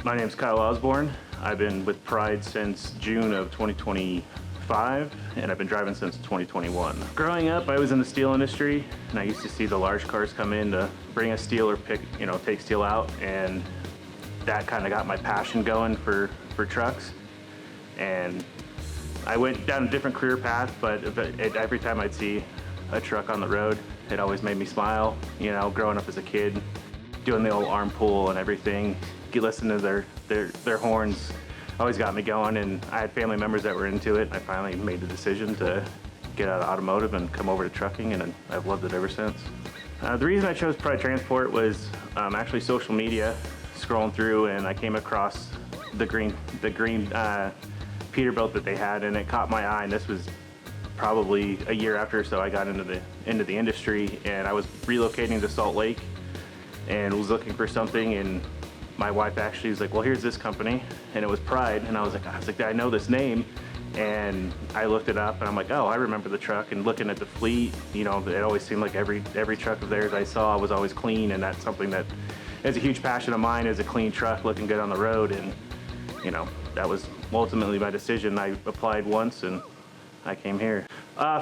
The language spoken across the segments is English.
My name's Kyle Osborn. I've been with Pride since June of 2025, and I've been driving since 2021. Growing up, I was in the steel industry, and I used to see the large cars come in to bring us steel or take steel out, and that kind of got my passion going for trucks. And I went down a different career path, but every time I'd see a truck on the road, it always made me smile. You know, growing up as a kid, doing the old arm pull and everything, listening to their horns always got me going, and I had family members that were into it. I finally made the decision to get out of automotive and come over to trucking, and I've loved it ever since. The reason I chose Pride Transport was actually social media, scrolling through, and I came across the green Peterbilt that they had, and it caught my eye. And this was probably a year after, so I got into the industry, and I was relocating to Salt Lake and was looking for something, and my wife actually was like, well, here's this company, and it was Pride, and I was like, I know this name, and I looked it up, and I'm like, oh, I remember the truck. And looking at the fleet, you know, it always seemed like every truck of theirs I saw was always clean, and that's something that is a huge passion of mine, is a clean truck looking good on the road. And you know, that was ultimately my decision. I applied once, and I came here.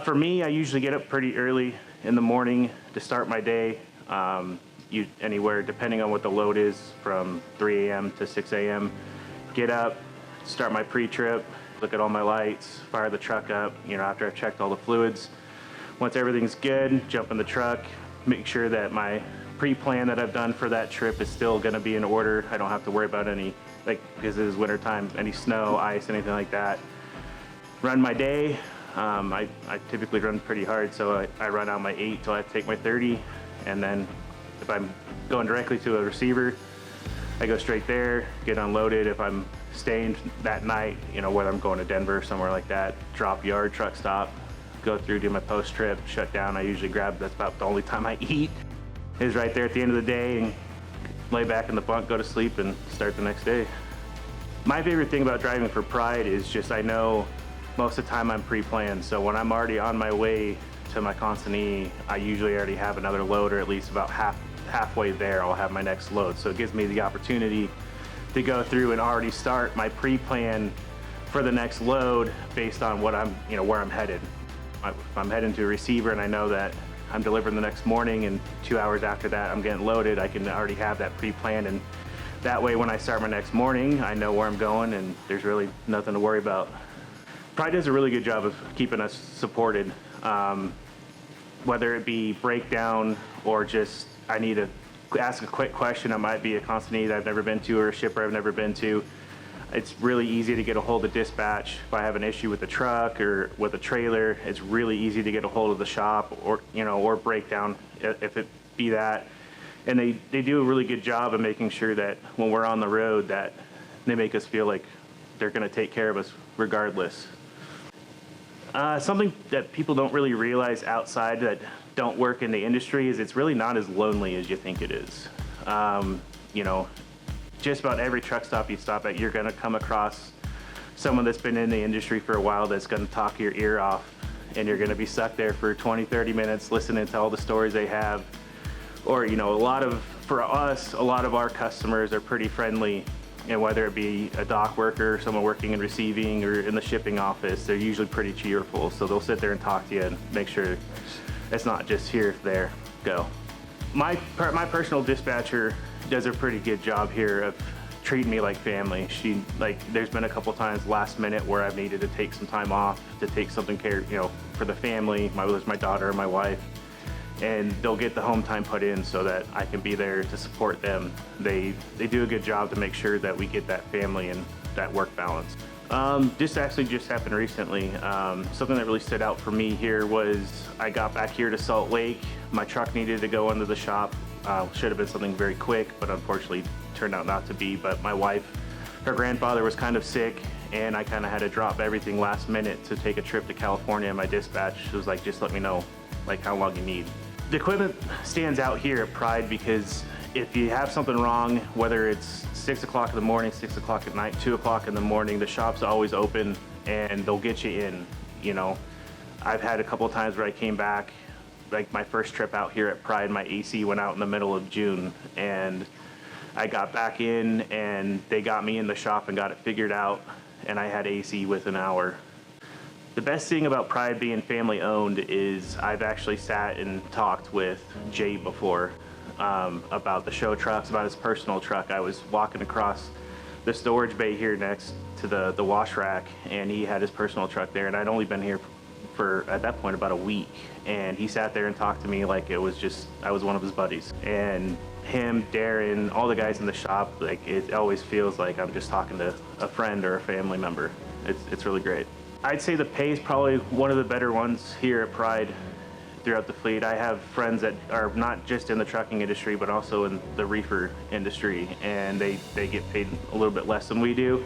For me, I usually get up pretty early in the morning to start my day. Anywhere, depending on what the load is, from 3 a.m. to 6 a.m. Get up, start my pre-trip, look at all my lights, fire the truck up, you know, after I've checked all the fluids. Once everything's good, jump in the truck, make sure that my pre-plan that I've done for that trip is still gonna be in order. I don't have to worry about any, because it is winter time, any snow, ice, anything like that. Run my day. I typically run pretty hard, so I run out my 8 till I take my 30, and then if I'm going directly to a receiver, I go straight there, get unloaded. If I'm staying that night, you know, whether I'm going to Denver or somewhere like that, drop yard, truck stop, go through, do my post trip, shut down. I usually grab, that's about the only time I eat, is right there at the end of the day, and lay back in the bunk, go to sleep, and start the next day. My favorite thing about driving for Pride is just, I know most of the time I'm pre-planned. So when I'm already on my way to my consignee, I usually already have another load, or at least about halfway there, I'll have my next load. So it gives me the opportunity to go through and already start my pre-plan for the next load based on what where I'm headed. If I'm heading to a receiver and I know that I'm delivering the next morning, and 2 hours after that I'm getting loaded, I can already have that pre-planned, and that way when I start my next morning, I know where I'm going, and there's really nothing to worry about. Pride does a really good job of keeping us supported, whether it be breakdown or just I need to ask a quick question. It might be a consignee that I've never been to or a shipper I've never been to. It's really easy to get a hold of dispatch. If I have an issue with the truck or with a trailer, it's really easy to get a hold of the shop, or or breakdown, if it be that. And they do a really good job of making sure that when we're on the road, that they make us feel like they're going to take care of us regardless. Something that people don't really realize outside that don't work in the industry is it's really not as lonely as you think it is. You know, just about every truck stop you stop at, you're going to come across someone that's been in the industry for a while that's going to talk your ear off, and you're going to be stuck there for 20, 30 minutes listening to all the stories they have. Or, you know, for us, a lot of our customers are pretty friendly. And whether it be a dock worker, someone working in receiving, or in the shipping office, they're usually pretty cheerful. So they'll sit there and talk to you and make sure it's not just here, there, go. My personal dispatcher does a pretty good job here of treating me like family. There's been a couple times last minute where I've needed to take some time off to take something care, for the family, my daughter and my wife. And they'll get the home time put in so that I can be there to support them. They do a good job to make sure that we get that family and that work balance. This actually just happened recently. Something that really stood out for me here was I got back here to Salt Lake. My truck needed to go into the shop. Should have been something very quick, but unfortunately turned out not to be. But my wife, her grandfather was kind of sick, and I kind of had to drop everything last minute to take a trip to California. My dispatch was like, just let me know how long you need. The equipment stands out here at Pride because if you have something wrong, whether it's 6 o'clock in the morning, 6 o'clock at night, 2 o'clock in the morning, the shop's always open and they'll get you in. I've had a couple of times where I came back, like my first trip out here at Pride, my AC went out in the middle of June, and I got back in and they got me in the shop and got it figured out, and I had AC within an hour. The best thing about Pride being family owned is I've actually sat and talked with Jay before about the show trucks, about his personal truck. I was walking across the storage bay here next to the wash rack, and he had his personal truck there, and I'd only been here for, at that point, about a week. And he sat there and talked to me like it was just, I was one of his buddies. And him, Darren, all the guys in the shop, like it always feels like I'm just talking to a friend or a family member. It's really great. I'd say the pay is probably one of the better ones here at Pride throughout the fleet. I have friends that are not just in the trucking industry, but also in the reefer industry, and they get paid a little bit less than we do.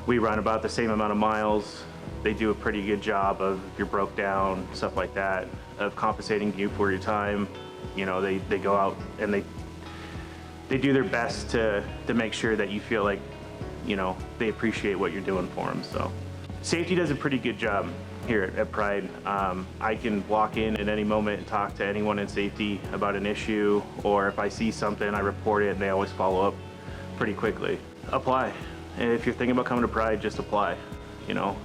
We run about the same amount of miles. They do a pretty good job of, if you're broke down, stuff like that, of compensating you for your time. You know, they go out and they do their best to make sure that you feel like, you know, they appreciate what you're doing for them. So safety does a pretty good job here at Pride. I can walk in at any moment and talk to anyone in safety about an issue, or if I see something, I report it, and they always follow up pretty quickly. Apply. And if you're thinking about coming to Pride, just apply. You know,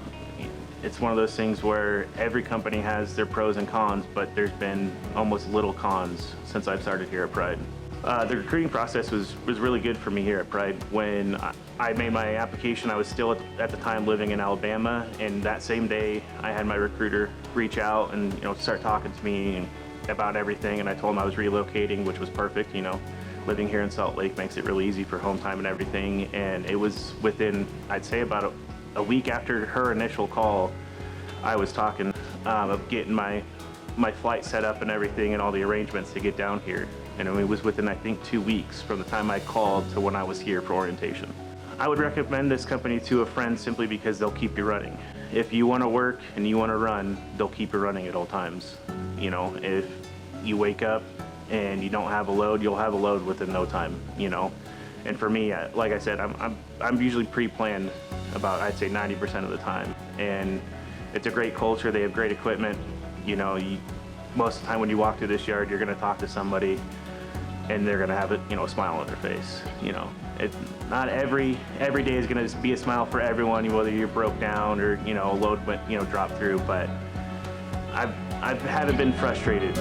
it's one of those things where every company has their pros and cons, but there's been almost little cons since I've started here at Pride. The recruiting process was really good for me here at Pride. When I made my application, I was still at the time living in Alabama, and that same day I had my recruiter reach out and, you know, start talking to me about everything, and I told him I was relocating, which was perfect. You know, living here in Salt Lake makes it really easy for home time and everything. And it was within, I'd say, about a week after her initial call, I was talking of getting my flight set up and everything and all the arrangements to get down here. And it was within, I think, 2 weeks from the time I called to when I was here for orientation. I would recommend this company to a friend simply because they'll keep you running. If you want to work and you want to run, they'll keep you running at all times. You know, if you wake up and you don't have a load, you'll have a load within no time, you know. And for me, like I said, I'm usually pre-planned about, I'd say, 90% of the time. And it's a great culture. They have great equipment. You know, most of the time when you walk through this yard, you're going to talk to somebody and they're going to have a smile on their face. You know, not every day is going to be a smile for everyone, whether you're broke down or, you know, a load went, you know, dropped through, but I haven't been frustrated.